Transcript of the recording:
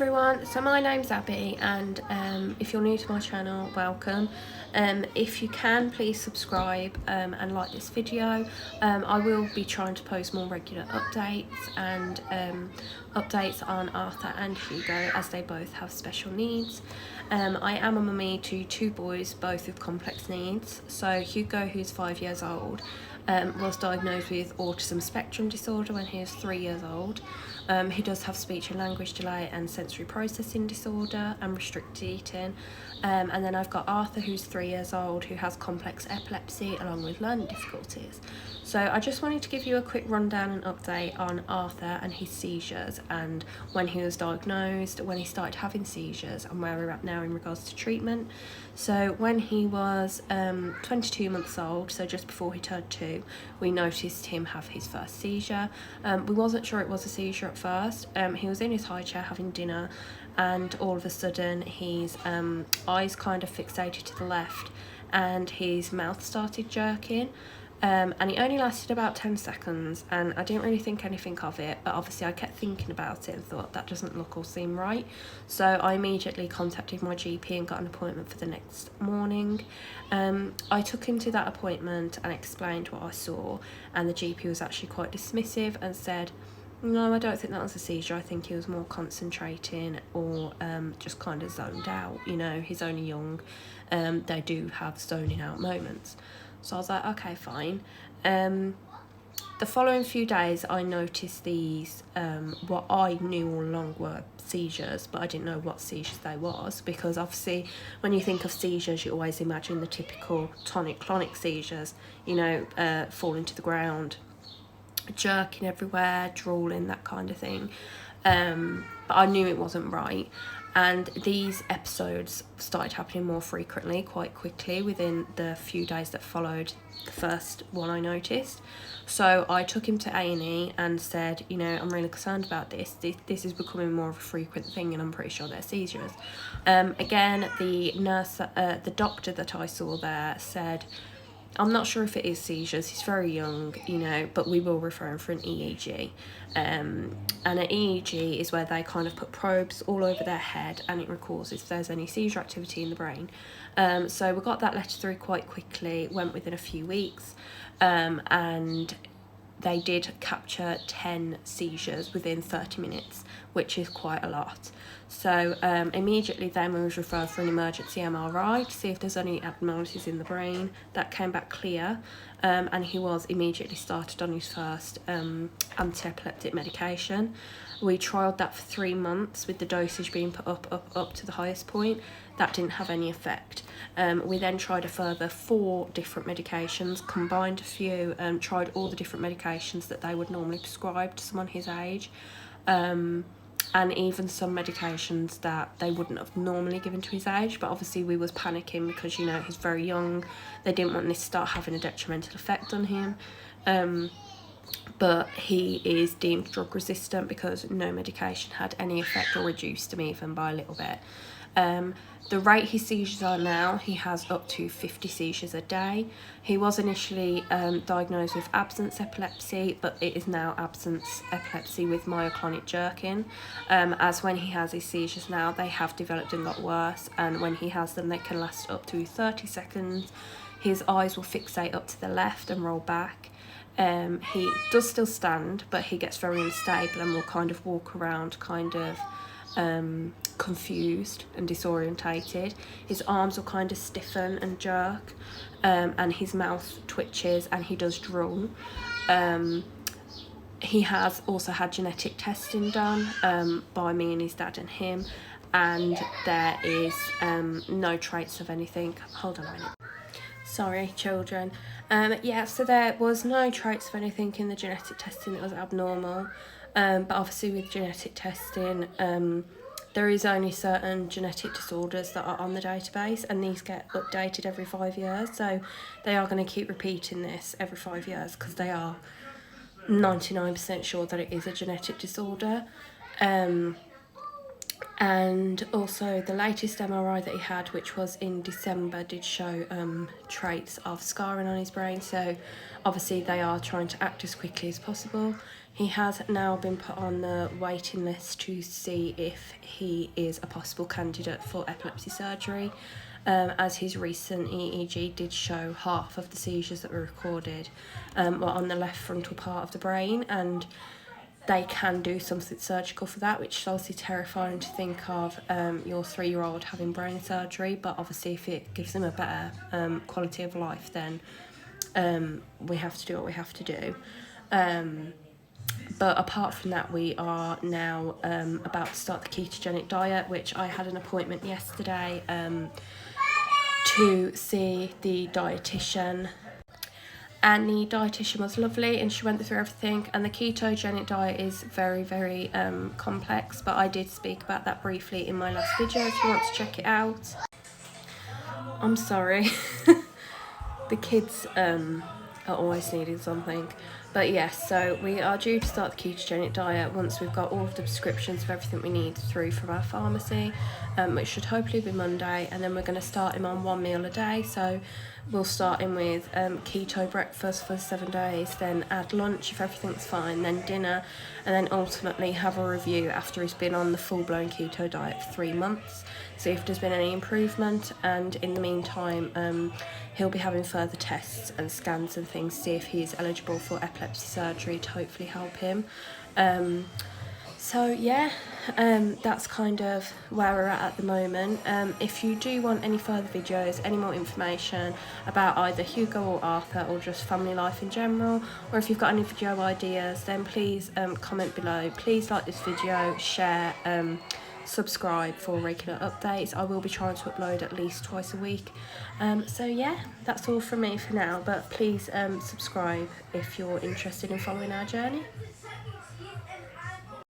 everyone, so my name's Abby, and if you're new to my channel, welcome. If you can, please subscribe and like this video. I will be trying to post more regular updates and updates on Arthur and Hugo, as they both have special needs. I am a mummy to two boys, both with complex needs. So Hugo, who's 5 years old, was diagnosed with autism spectrum disorder when he was 3 years old. He does have speech and language delay and sensory processing disorder and restricted eating. And then I've got Arthur, who's 3 years old, who has complex epilepsy along with learning difficulties. So I just wanted to give you a quick rundown and update on Arthur and his seizures, and when he was diagnosed, when he started having seizures, and where we're at now in regards to treatment. So when he was 22 months old, so just before he turned 2, we noticed him have his first seizure. We wasn't sure it was a seizure at first. He was in his high chair having dinner, and all of a sudden his eyes kind of fixated to the left and his mouth started jerking. And it only lasted about 10 seconds, and I didn't really think anything of it, but obviously I kept thinking about it and thought that doesn't look or seem right. So I immediately contacted my GP and got an appointment for the next morning. I took him to that appointment and explained what I saw, and the GP was actually quite dismissive and said, no, I don't think that was a seizure. I think he was more concentrating or just kind of zoned out. You know, he's only young. They do have zoning out moments. So I was like, okay, fine. The following few days, I noticed these, what I knew all along were seizures, but I didn't know what seizures they was, because obviously when you think of seizures, you always imagine the typical tonic-clonic seizures, you know, falling to the ground, jerking everywhere, drooling, that kind of thing. But I knew it wasn't right. And these episodes started happening more frequently, quite quickly, within the few days that followed the first one I noticed. So I took him to A&E and said, you know, I'm really concerned about this. This is becoming more of a frequent thing, and I'm pretty sure they're seizures. Again, the doctor that I saw there said, I'm not sure if it is seizures, he's very young, you know, but we will refer him for an EEG. And an EEG is where they kind of put probes all over their head, and it records if there's any seizure activity in the brain. So we got that letter through quite quickly, went within a few weeks, and they did capture 10 seizures within 30 minutes, which is quite a lot. So immediately then we was referred for an emergency MRI to see if there's any abnormalities in the brain. That came back clear, and he was immediately started on his first anti-epileptic medication. We trialled that for 3 months with the dosage being put up to the highest point. That didn't have any effect. We then tried a further 4 different medications, combined a few, tried all the different medications that they would normally prescribe to someone his age, and even some medications that they wouldn't have normally given to his age. But obviously we was panicking because, you know, he's very young. They didn't want this to start having a detrimental effect on him. But he is deemed drug resistant because no medication had any effect or reduced him even by a little bit. The rate his seizures are now, he has up to 50 seizures a day. He was initially diagnosed with absence epilepsy, but it is now absence epilepsy with myoclonic jerking. As when he has his seizures now, they have developed and got worse, and when he has them, they can last up to 30 seconds. His eyes will fixate up to the left and roll back. He does still stand, but he gets very unstable and will kind of walk around kind of confused and disorientated. His arms will kind of stiffen and jerk, and his mouth twitches, and he does drool. He has also had genetic testing done by me and his dad and him, and there is no traits of anything. Hold on a minute. Sorry, children. Yeah, so there was no traits of anything in the genetic testing that was abnormal. But obviously with genetic testing, there is only certain genetic disorders that are on the database, and these get updated every 5 years. So they are going to keep repeating this every 5 years because they are 99% sure that it is a genetic disorder. And also the latest MRI that he had, which was in December, did show traits of scarring on his brain, so obviously they are trying to act as quickly as possible. He has now been put on the waiting list to see if he is a possible candidate for epilepsy surgery, as his recent EEG did show half of the seizures that were recorded were on the left frontal part of the brain, and they can do something surgical for that, which is obviously terrifying to think of, your 3-year-old having brain surgery. But obviously if it gives them a better quality of life, then we have to do what we have to do. But apart from that, we are now about to start the ketogenic diet, which I had an appointment yesterday to see the dietitian. And the dietitian was lovely, and she went through everything. And the ketogenic diet is very, very complex, but I did speak about that briefly in my last video if you want to check it out. I'm sorry. The kids are always needing something. But yes, so we are due to start the ketogenic diet once we've got all of the prescriptions of everything we need through from our pharmacy, which should hopefully be Monday. And then we're going to start him on 1 meal a day. So we'll start him with keto breakfast for 7 days, then add lunch if everything's fine, then dinner, and then ultimately have a review after he's been on the full-blown keto diet for 3 months, see if there's been any improvement. And in the meantime, he'll be having further tests and scans and things, see if he's eligible for epilepsy surgery to hopefully help him. So yeah, that's kind of where we're at the moment. If you do want any further videos, any more information about either Hugo or Arthur, or just family life in general, or if you've got any video ideas, then please comment below. Please like this video, share, subscribe for regular updates. I will be trying to upload at least twice a week. So yeah, that's all from me for now, but please subscribe if you're interested in following our journey.